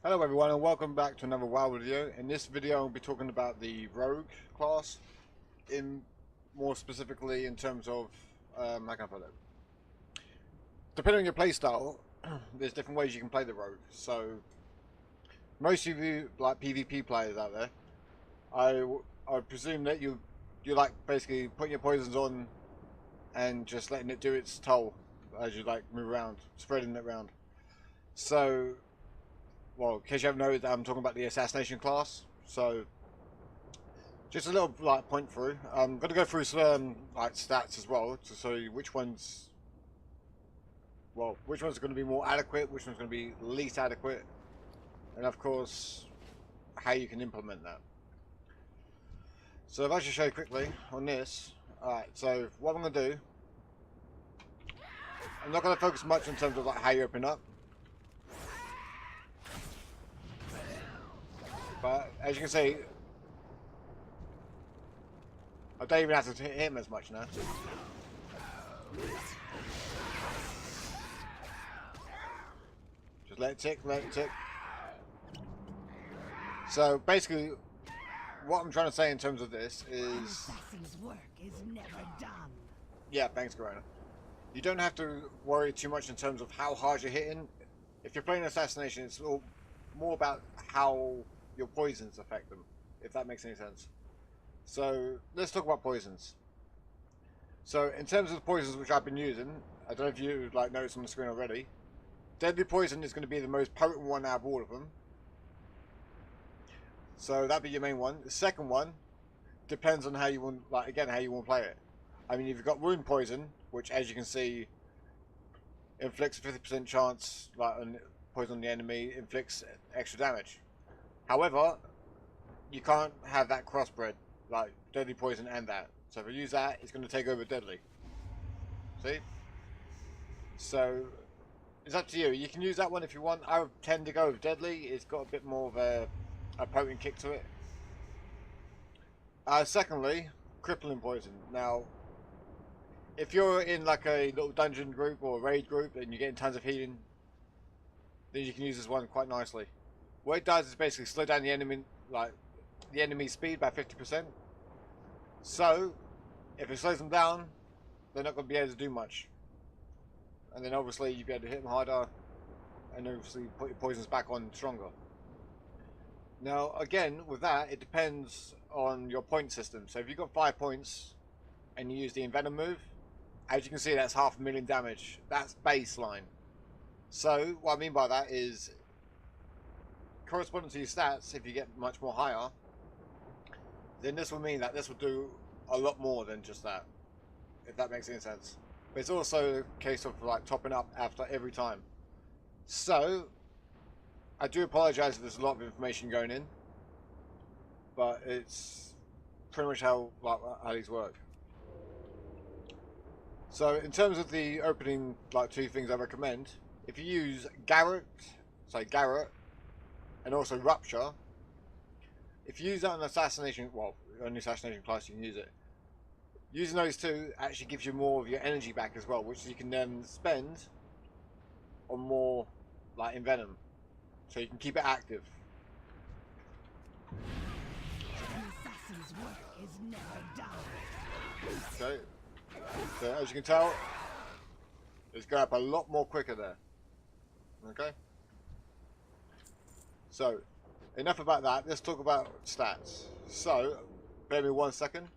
Hello everyone and welcome back to another WoW video. In this video I'll be talking about the Rogue class, in more specifically in terms of, how can I put it? Depending on your playstyle, there's different ways you can play the Rogue. So, most of you, like PvP players out there, I presume that you like basically putting your poisons on and just letting it do its toll as you like move around, spreading it around. So, well, in case you haven't noticed, I'm talking about the assassination class. So, just a little like point through. I'm going to go through some like stats as well to show you which ones, well, which ones are going to be more adequate, which one's going to be least adequate, and of course, how you can implement that. So, if I should show you quickly on this. Alright, so what I'm going to do, I'm not going to focus much in terms of like how you open up. But as you can see, I don't even have to hit him as much now. Just let it tick, let it tick. So basically, what I'm trying to say in terms of this is, Assassin's work is never done. yeah, thanks, Corona. You don't have to worry too much in terms of how hard you're hitting. If you're playing assassination, it's all more about how your poisons affect them, if that makes any sense. So let's talk about poisons. So in terms of the poisons which I've been using, I don't know if you like noticed on the screen already. Deadly poison is going to be the most potent one out of all of them. So that'd be your main one. The second one depends on how you want, like again, how you want to play it. I mean, you've got wound poison, which, as you can see, inflicts a 50% chance, like on poison on the enemy, inflicts extra damage. However, you can't have that crossbred, like deadly poison and that. So if I use that, it's going to take over deadly. See? So it's up to you. You can use that one if you want. I would tend to go with deadly. It's got a bit more of a potent kick to it. Secondly, crippling poison. Now, if you're in like a little dungeon group or a raid group and you're getting tons of healing, then you can use this one quite nicely. What it does is basically slow down the enemy, like the enemy's speed by 50%. So, if it slows them down, they're not going to be able to do much. And then obviously you'll be able to hit them harder, and obviously put your poisons back on stronger. Now, again, with that, it depends on your point system. So if you've got 5 points, and you use the Envenom move, as you can see, that's 500,000 damage. That's baseline. So, what I mean by that is, corresponding to your stats, if you get much more higher, then this will mean that this will do a lot more than just that, if that makes any sense. But it's also a case of like topping up after every time. So, I do apologise if there's a lot of information going in, but it's pretty much how these work. So, in terms of the opening, like 2 things I recommend, if you use Garrett, and also Rupture, if you use that on assassination, well, only assassination class you can use it. Using those 2 actually gives you more of your energy back as well, which you can then spend on more like Envenom, so you can keep it active. An assassin's work is never done. Okay, so as you can tell, it's going up a lot more quicker there. Okay, so enough about that. Let's talk about stats. So, bear me 1 second.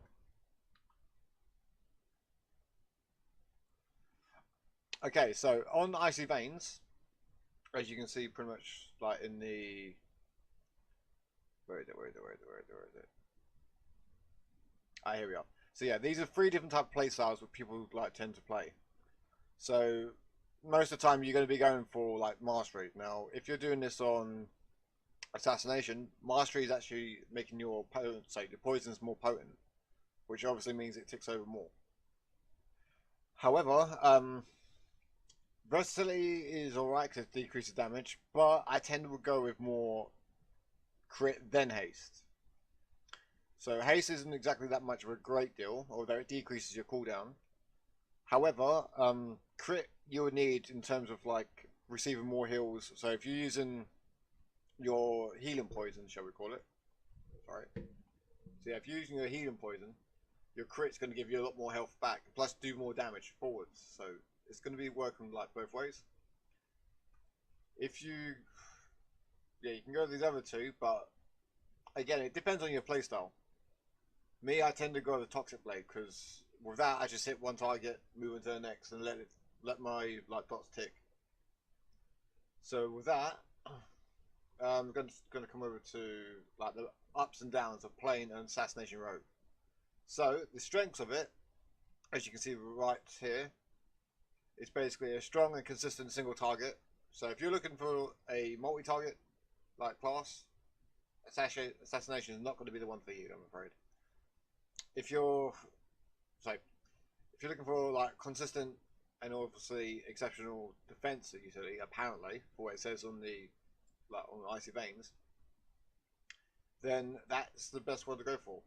Okay, so on Icy Veins, as you can see, pretty much like in the, where is it? Ah, here we are. So yeah, these are 3 different type of play styles that people like tend to play. So most of the time you're going to be going for like mastery. Now, if you're doing this on assassination, mastery is actually making your the poisons more potent, which obviously means it ticks over more. However, versatility is alright because it decreases damage, but I tend to go with more crit than haste. So haste isn't exactly that much of a great deal, although it decreases your cooldown. However, crit you would need in terms of like receiving more heals. So if you're using your healing poison, shall we call it? Sorry. So yeah, if you're using your healing poison, your crit's going to give you a lot more health back, plus do more damage forwards. So it's going to be working like both ways. If you, yeah, you can go with these other two, but again, it depends on your playstyle. Me, I tend to go with the Toxic Blade because with that, I just hit one target, move into the next, and let my like dots tick. So with that, I'm going to come over to like the ups and downs of playing an Assassination Rogue. So the strengths of it, as you can see right here, it's basically a strong and consistent single target. So if you're looking for a multi-target like class, Assassination is not going to be the one for you, I'm afraid. If you're looking for like consistent and obviously exceptional defense utility, apparently for what it says on the on Icy Veins, then that's the best one to go for.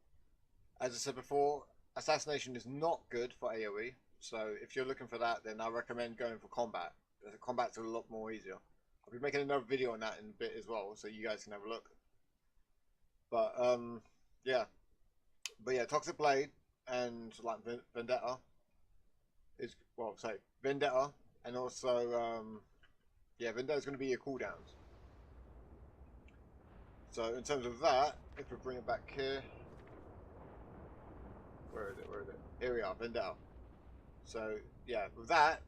As I said before, Assassination is not good for AoE, so if you're looking for that, then I recommend going for combat. The combat's a lot more easier. I'll be making another video on that in a bit as well, so you guys can have a look. But yeah, Toxic Blade and like Vendetta is Vendetta, and also Vendetta is going to be your cooldowns. So in terms of that, if we bring it back here, where is it? Here we are, Vendetta. So yeah, with that,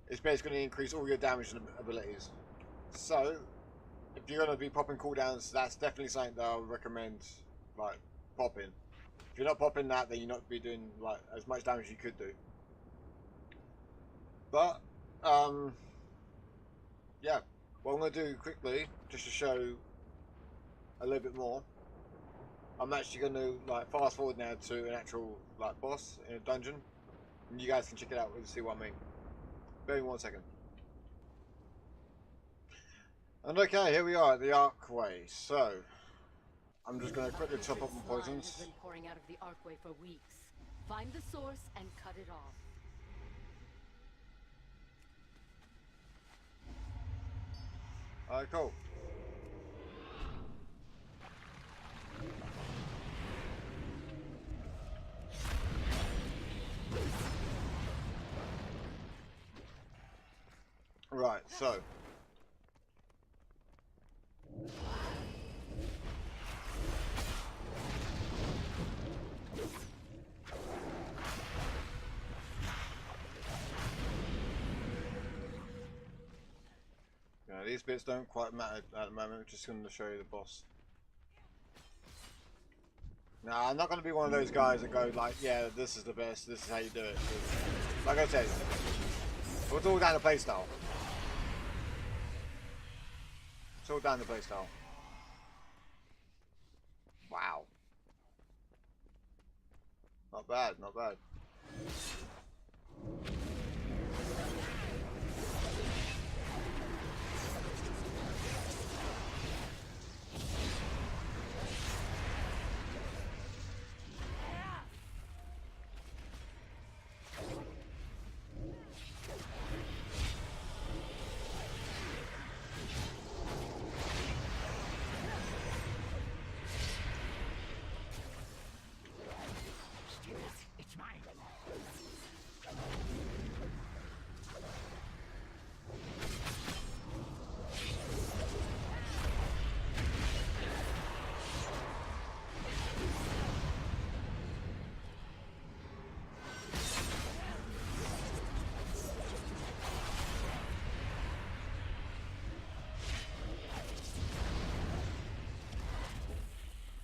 it's basically going to increase all your damage and abilities. So if you're going to be popping cooldowns, that's definitely something that I would recommend like popping. If you're not popping that, then you're not be doing like as much damage as you could do. But yeah, what I'm going to do quickly, just to show a little bit more, I'm actually going to like fast forward now to an actual like boss in a dungeon, and you guys can check it out and see what I mean. Bear with me 1 second. And okay, here we are at the Archway. So I'm just going to quickly top up my poisons. Has been pouring out of the Archway for weeks. Find the source and cut it off. Alright, cool. Right, so yeah, these bits don't quite matter at the moment. I'm just going to show you the boss. Now, I'm not going to be one of those guys that go like, yeah, this is the best, this is how you do it. Like I said, it's all down to playstyle. It's all down to playstyle. Wow. Not bad, not bad.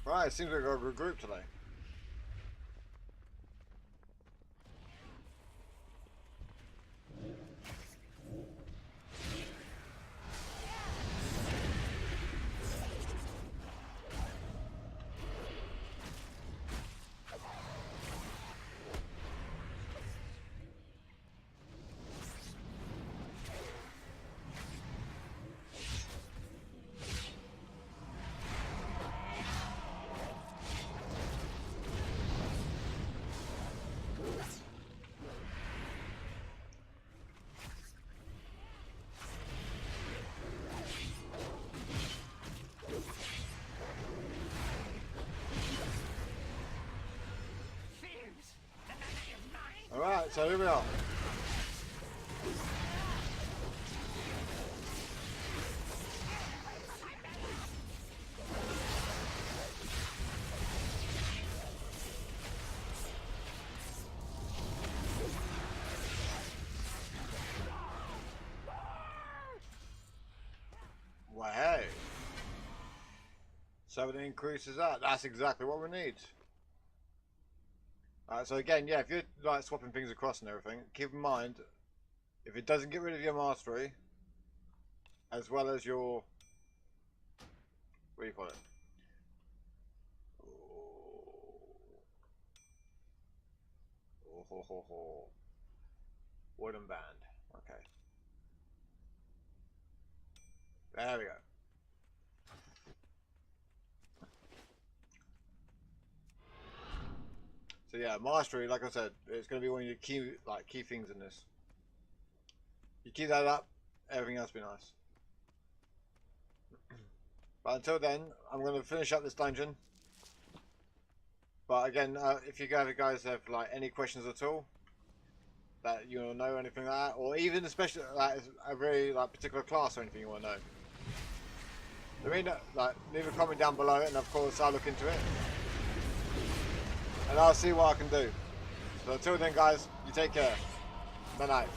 Right, it seems like we've got a good group today. Right, so here we are. Well, hey. 7 increases that. That's exactly what we need. Alright, so again, yeah, if you're like swapping things across and everything, keep in mind, if it doesn't get rid of your mastery, as well as your, what do you call it? Oh, ho, ho, ho. Wooden band. Okay. There we go. So yeah, mastery, like I said, it's going to be one of your key things in this. You keep that up, everything else will be nice. But until then, I'm going to finish up this dungeon. But again, if you guys have like any questions at all that you want to know, anything like that, or even especially like a very like particular class or anything you want to know, leave a comment down below, and of course I'll look into it, and I'll see what I can do. So until then, guys, you take care. Bye night.